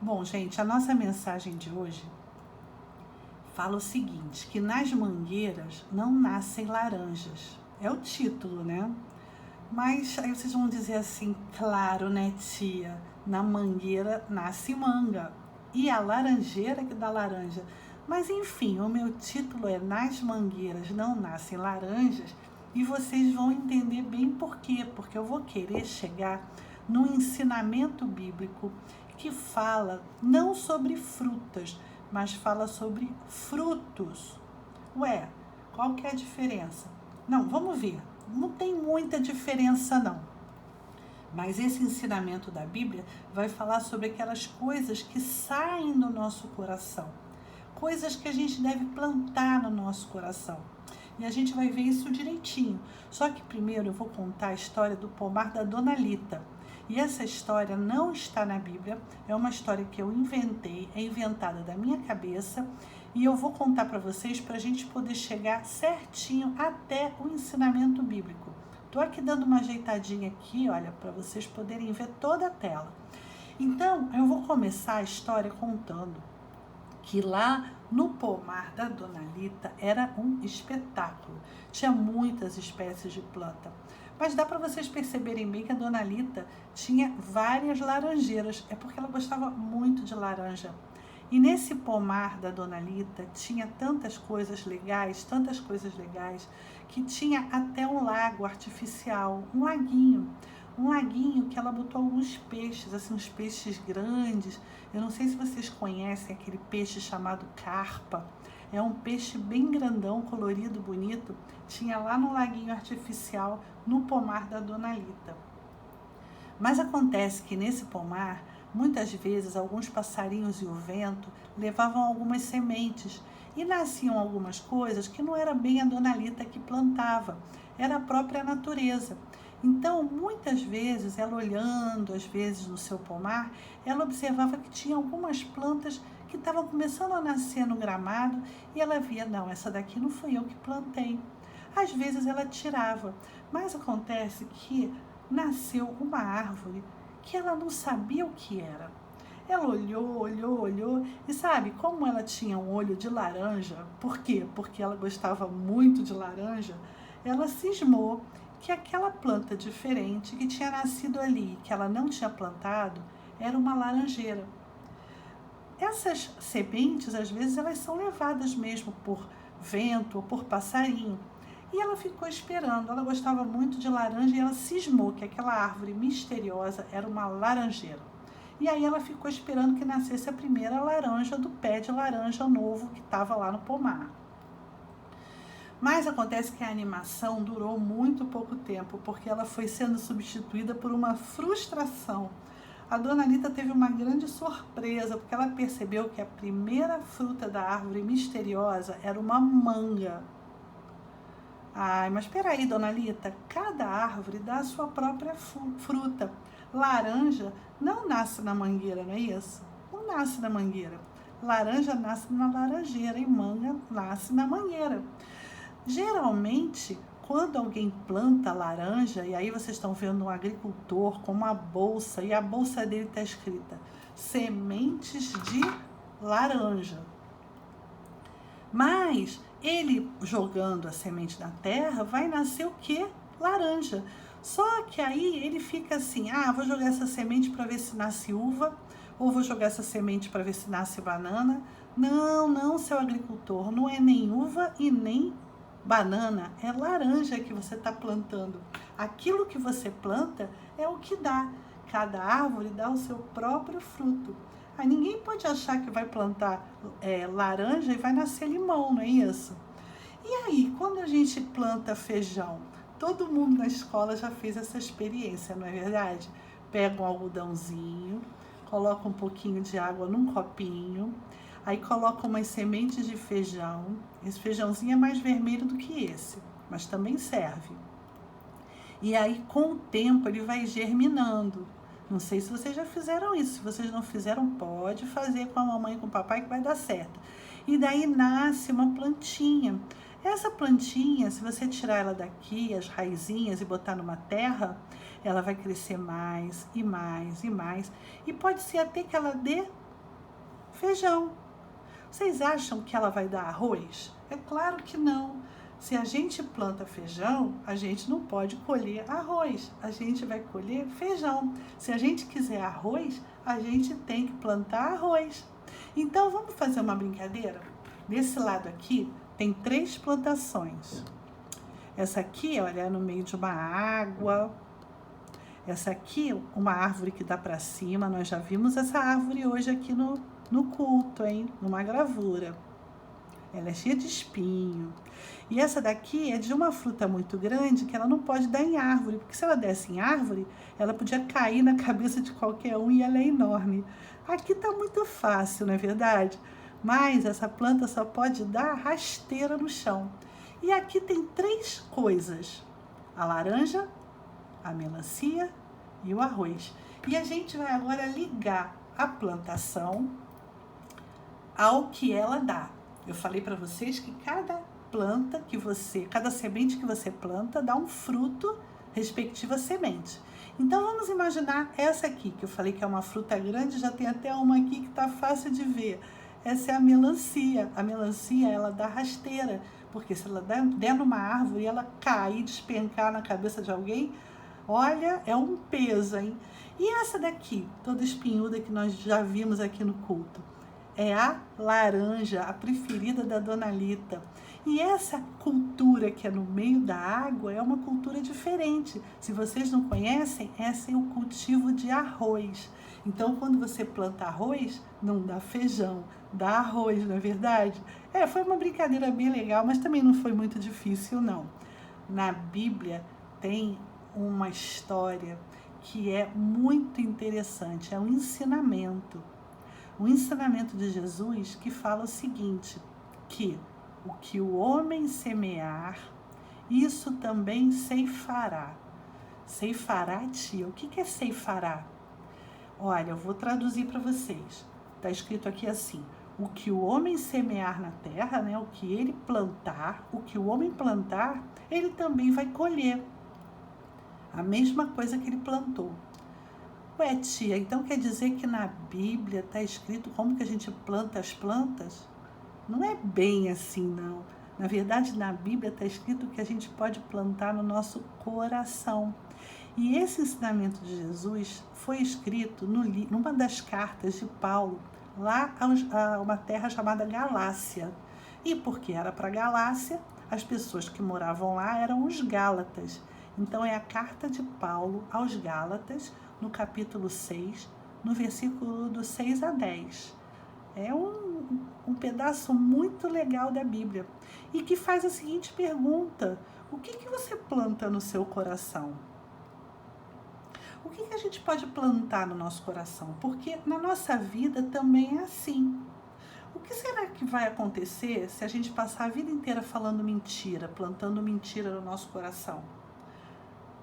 Bom, gente, a nossa mensagem de hoje fala o seguinte, que nas mangueiras não nascem laranjas. É o título, né? Mas aí vocês vão dizer assim, claro, né, tia? Na mangueira nasce manga. E a laranjeira que dá laranja. Mas enfim, o meu título é Nas mangueiras não nascem laranjas. E vocês vão entender bem por quê. Porque eu vou querer chegar no ensinamento bíblico que fala não sobre frutas, mas fala sobre frutos. Ué, qual que é a diferença? Não, vamos ver. Não tem muita diferença não. Mas esse ensinamento da Bíblia vai falar sobre aquelas coisas que saem do nosso coração. Coisas que a gente deve plantar no nosso coração. E a gente vai ver isso direitinho. Só que primeiro eu vou contar a história do pomar da Dona Lita. E essa história não está na Bíblia, é uma história que eu inventei, é inventada da minha cabeça, e eu vou contar para vocês para a gente poder chegar certinho até o ensinamento bíblico. Estou aqui dando uma ajeitadinha aqui, olha, para vocês poderem ver toda a tela. Então, eu vou começar a história contando que lá no pomar da Dona Lita era um espetáculo. Tinha muitas espécies de planta. Mas dá para vocês perceberem bem que a Dona Lita tinha várias laranjeiras. É porque ela gostava muito de laranja. E nesse pomar da Dona Lita tinha tantas coisas legais, que tinha até um lago artificial, um laguinho que ela botou alguns peixes, assim, uns peixes grandes. Eu não sei se vocês conhecem aquele peixe chamado carpa. É um peixe bem grandão, colorido, bonito. Tinha lá no laguinho artificial, no pomar da Dona Lita. Mas acontece que nesse pomar, muitas vezes, alguns passarinhos e o vento levavam algumas sementes e nasciam algumas coisas que não era bem a Dona Lita que plantava, era a própria natureza. Então, muitas vezes, ela olhando, às vezes, no seu pomar, ela observava que tinha algumas plantas que estavam começando a nascer no gramado e ela via, não, essa daqui não fui eu que plantei. Às vezes ela tirava, mas acontece que nasceu uma árvore que ela não sabia o que era. Ela olhou e sabe, como ela tinha um olho de laranja, por quê? Porque ela gostava muito de laranja, ela cismou que aquela planta diferente que tinha nascido ali, que ela não tinha plantado, era uma laranjeira. Essas sementes, às vezes, elas são levadas mesmo por vento ou por passarinho. E ela ficou esperando, ela gostava muito de laranja e ela cismou que aquela árvore misteriosa era uma laranjeira. E aí ela ficou esperando que nascesse a primeira laranja do pé de laranja novo que estava lá no pomar. Mas acontece que a animação durou muito pouco tempo, porque ela foi sendo substituída por uma frustração. A Dona Lita teve uma grande surpresa, porque ela percebeu que a primeira fruta da árvore misteriosa era uma manga. Ai, mas peraí, Dona Lita, cada árvore dá a sua própria fruta. Laranja não nasce na mangueira, não é isso? Não nasce na mangueira. Laranja nasce na laranjeira e manga nasce na mangueira. Geralmente, quando alguém planta laranja, e aí vocês estão vendo um agricultor com uma bolsa, e a bolsa dele está escrita sementes de laranja. Mas ele jogando a semente na terra, vai nascer o quê? Laranja. Só que aí ele fica assim, vou jogar essa semente para ver se nasce uva, ou vou jogar essa semente para ver se nasce banana. Não, seu agricultor, não é nem uva e nem banana, é laranja que você está plantando. Aquilo que você planta é o que dá. Cada árvore dá o seu próprio fruto. Aí ninguém pode achar que vai plantar laranja e vai nascer limão, não é isso? E aí, quando a gente planta feijão, todo mundo na escola já fez essa experiência, não é verdade? Pega um algodãozinho, coloca um pouquinho de água num copinho, aí coloca umas sementes de feijão. Esse feijãozinho é mais vermelho do que esse, mas também serve. E aí, com o tempo, ele vai germinando. Não sei se vocês já fizeram isso. Se vocês não fizeram, pode fazer com a mamãe e com o papai que vai dar certo. E daí nasce uma plantinha. Essa plantinha, se você tirar ela daqui, as raizinhas, e botar numa terra, ela vai crescer mais e mais e mais. E pode ser até que ela dê Feijão. Vocês acham que ela vai dar arroz? É claro que não. Se a gente planta feijão, a gente não pode colher arroz. A gente vai colher feijão. Se a gente quiser arroz, a gente tem que plantar arroz. Então, vamos fazer uma brincadeira? Desse lado aqui, tem 3 plantações. Essa aqui, olha, é no meio de uma água. Essa aqui, uma árvore que dá para cima. Nós já vimos essa árvore hoje aqui no culto, hein? Numa gravura. Ela é cheia de espinho. E essa daqui é de uma fruta muito grande que ela não pode dar em árvore, porque se ela desse em árvore, ela podia cair na cabeça de qualquer um e ela é enorme. Aqui tá muito fácil, não é verdade? Mas essa planta só pode dar rasteira no chão. E aqui tem 3 coisas: a laranja, a melancia e o arroz. E a gente vai agora ligar a plantação ao que ela dá. Eu falei para vocês que cada semente que você planta dá um fruto respectiva semente. Então vamos imaginar essa aqui, que eu falei que é uma fruta grande, já tem até uma aqui que tá fácil de ver. Essa é a melancia. A melancia, ela dá rasteira, porque se ela der numa árvore e ela cair e despencar na cabeça de alguém, olha, é um peso, hein? E essa daqui, toda espinhuda que nós já vimos aqui no culto, é a laranja, a preferida da Dona Lita. E essa cultura que é no meio da água é uma cultura diferente. Se vocês não conhecem, essa é o cultivo de arroz. Então, quando você planta arroz, não dá feijão, dá arroz, não é verdade? Foi uma brincadeira bem legal, mas também não foi muito difícil, não. Na Bíblia tem uma história que é muito interessante, é um ensinamento. O ensinamento de Jesus que fala o seguinte, que o que o homem semear, isso também ceifará. Ceifará, tia, o que é ceifará? Olha, eu vou traduzir para vocês. Está escrito aqui assim, o que o homem semear na terra, né, o que ele plantar, o que o homem plantar, ele também vai colher. A mesma coisa que ele plantou. Ué, tia, então quer dizer que na Bíblia está escrito como que a gente planta as plantas? Não é bem assim, não. Na verdade, na Bíblia está escrito que a gente pode plantar no nosso coração. E esse ensinamento de Jesus foi escrito numa das cartas de Paulo, lá a uma terra chamada Galácia. E porque era para Galácia, as pessoas que moravam lá eram os Gálatas. Então, é a carta de Paulo aos Gálatas, no capítulo 6, no versículo do 6 a 10. É um pedaço muito legal da Bíblia. E que faz a seguinte pergunta: o que você planta no seu coração? O que a gente pode plantar no nosso coração? Porque na nossa vida também é assim. O que será que vai acontecer se a gente passar a vida inteira falando mentira, plantando mentira no nosso coração?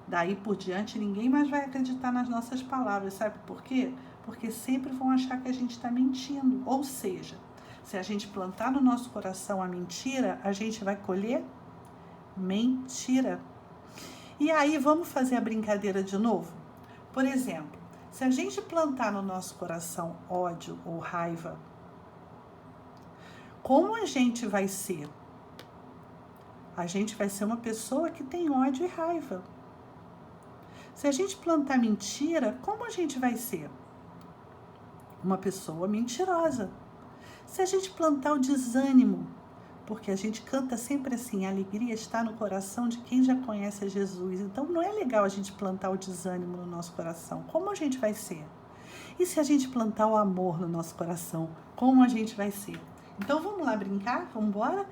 Daí por diante, ninguém mais vai acreditar nas nossas palavras. Sabe por quê? Porque sempre vão achar que a gente está mentindo. Ou seja, se a gente plantar no nosso coração a mentira, a gente vai colher mentira. E aí, vamos fazer a brincadeira de novo? Por exemplo, se a gente plantar no nosso coração ódio ou raiva, como a gente vai ser? A gente vai ser uma pessoa que tem ódio e raiva. Se a gente plantar mentira, como a gente vai ser? Uma pessoa mentirosa. Se a gente plantar o desânimo, porque a gente canta sempre assim, a alegria está no coração de quem já conhece a Jesus. Então não é legal a gente plantar o desânimo no nosso coração. Como a gente vai ser? E se a gente plantar o amor no nosso coração, como a gente vai ser? Então vamos lá brincar? Vamos embora?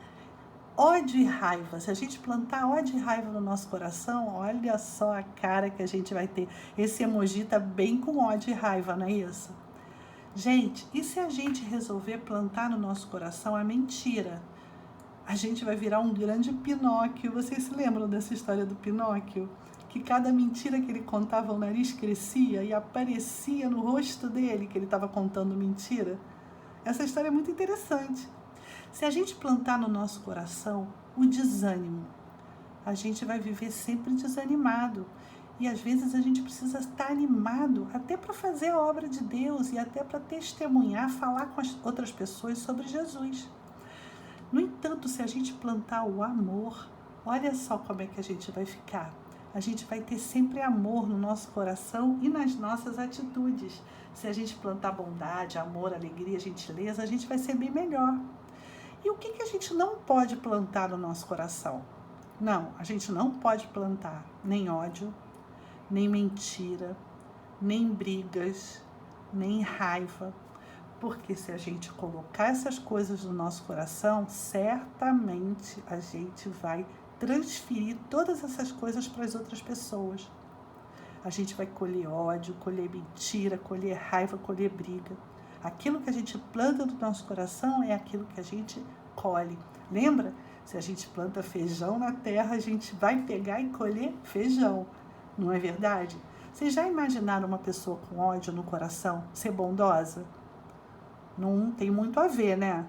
Ódio e raiva. Se a gente plantar ódio e raiva no nosso coração, olha só a cara que a gente vai ter. Esse emoji tá bem com ódio e raiva, não é isso? Gente, e se a gente resolver plantar no nosso coração a mentira? A gente vai virar um grande Pinóquio. Vocês se lembram dessa história do Pinóquio? Que cada mentira que ele contava, o nariz crescia e aparecia no rosto dele que ele estava contando mentira. Essa história é muito interessante. Se a gente plantar no nosso coração o desânimo, a gente vai viver sempre desanimado. E às vezes a gente precisa estar animado até para fazer a obra de Deus e até para testemunhar, falar com as outras pessoas sobre Jesus. No entanto, se a gente plantar o amor, olha só como é que a gente vai ficar. A gente vai ter sempre amor no nosso coração e nas nossas atitudes. Se a gente plantar bondade, amor, alegria, gentileza, a gente vai ser bem melhor. E o que a gente não pode plantar no nosso coração? Não, a gente não pode plantar nem ódio, nem mentira, nem brigas, nem raiva. Porque se a gente colocar essas coisas no nosso coração, certamente a gente vai transferir todas essas coisas para as outras pessoas. A gente vai colher ódio, colher mentira, colher raiva, colher briga. Aquilo que a gente planta no nosso coração é aquilo que a gente colhe. Lembra? Se a gente planta feijão na terra, a gente vai pegar e colher feijão. Não é verdade? Vocês já imaginaram uma pessoa com ódio no coração ser bondosa? Não tem muito a ver, né?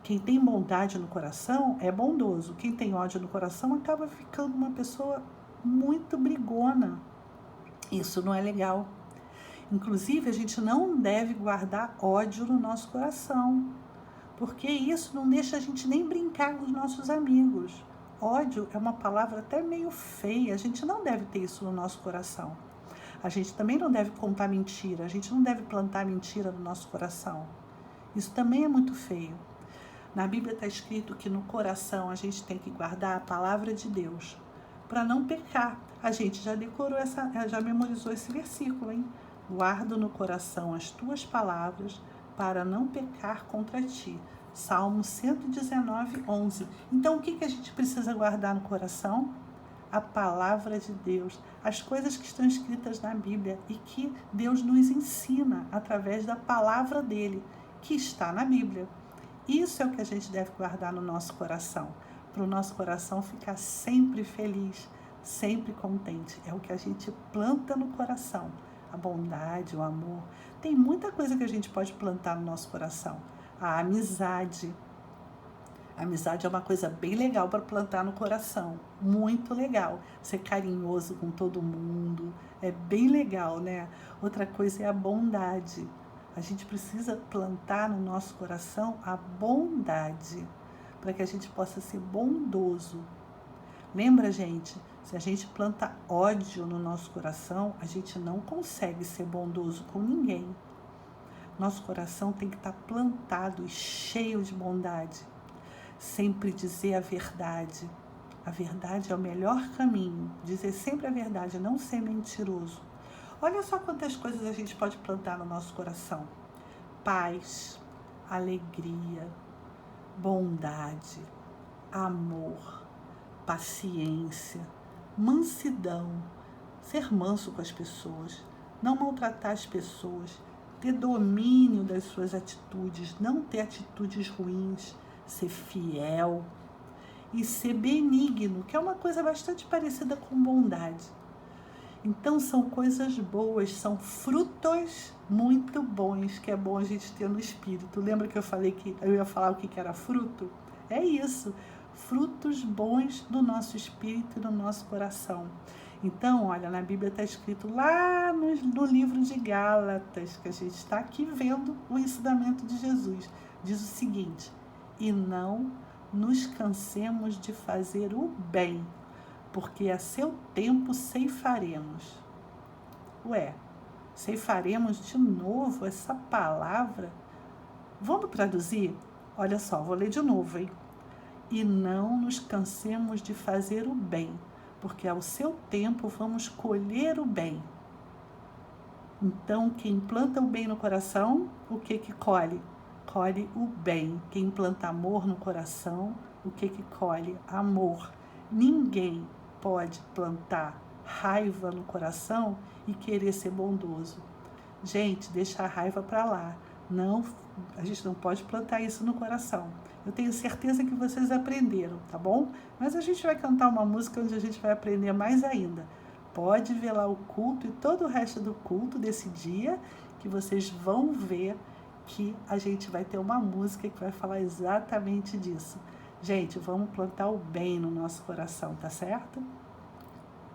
Quem tem bondade no coração é bondoso. Quem tem ódio no coração acaba ficando uma pessoa muito brigona. Isso não é legal. Inclusive, a gente não deve guardar ódio no nosso coração, porque isso não deixa a gente nem brincar com os nossos amigos. Ódio é uma palavra até meio feia, a gente não deve ter isso no nosso coração. A gente também não deve contar mentira, a gente não deve plantar mentira no nosso coração. Isso também é muito feio. Na Bíblia está escrito que no coração a gente tem que guardar a palavra de Deus para não pecar. A gente já decorou já memorizou esse versículo, hein? Guardo no coração as tuas palavras para não pecar contra ti. Salmo 119, 11. Então, o que a gente precisa guardar no coração? A palavra de Deus, as coisas que estão escritas na Bíblia e que Deus nos ensina através da palavra dele, que está na Bíblia. Isso é o que a gente deve guardar no nosso coração, para o nosso coração ficar sempre feliz, sempre contente. É o que a gente planta no coração, a bondade, o amor. Tem muita coisa que a gente pode plantar no nosso coração. A amizade. A amizade é uma coisa bem legal para plantar no coração, muito legal. Ser carinhoso com todo mundo, é bem legal, né? Outra coisa é a bondade. A gente precisa plantar no nosso coração a bondade, para que a gente possa ser bondoso. Lembra, gente? Se a gente planta ódio no nosso coração, a gente não consegue ser bondoso com ninguém. Nosso coração tem que estar plantado e cheio de bondade. Sempre dizer a verdade. A verdade é o melhor caminho. Dizer sempre a verdade, não ser mentiroso. Olha só quantas coisas a gente pode plantar no nosso coração. Paz, alegria, bondade, amor, paciência, mansidão, ser manso com as pessoas, não maltratar as pessoas, ter domínio das suas atitudes, não ter atitudes ruins, ser fiel e ser benigno, que é uma coisa bastante parecida com bondade. Então são coisas boas, são frutos muito bons, que é bom a gente ter no espírito. Lembra que eu falei que eu ia falar o que era fruto? É isso, frutos bons do nosso espírito e do nosso coração. Então, olha, na Bíblia está escrito lá no livro de Gálatas, que a gente está aqui vendo o ensinamento de Jesus. Diz o seguinte: e não nos cansemos de fazer o bem, porque a seu tempo ceifaremos. Ué, ceifaremos de novo essa palavra? Vamos traduzir? Olha só, vou ler de novo, hein? E não nos cansemos de fazer o bem, porque ao seu tempo vamos colher o bem. Então, quem planta o bem no coração, o que colhe? Colhe o bem. Quem planta amor no coração, o que colhe? Amor. Ninguém pode plantar raiva no coração e querer ser bondoso. Gente, deixa a raiva para lá. Não, a gente não pode plantar isso no coração. Eu tenho certeza que vocês aprenderam, tá bom? Mas a gente vai cantar uma música onde a gente vai aprender mais ainda. Pode ver lá o culto e todo o resto do culto desse dia, que vocês vão ver que a gente vai ter uma música que vai falar exatamente disso. Gente, vamos plantar o bem no nosso coração, tá certo?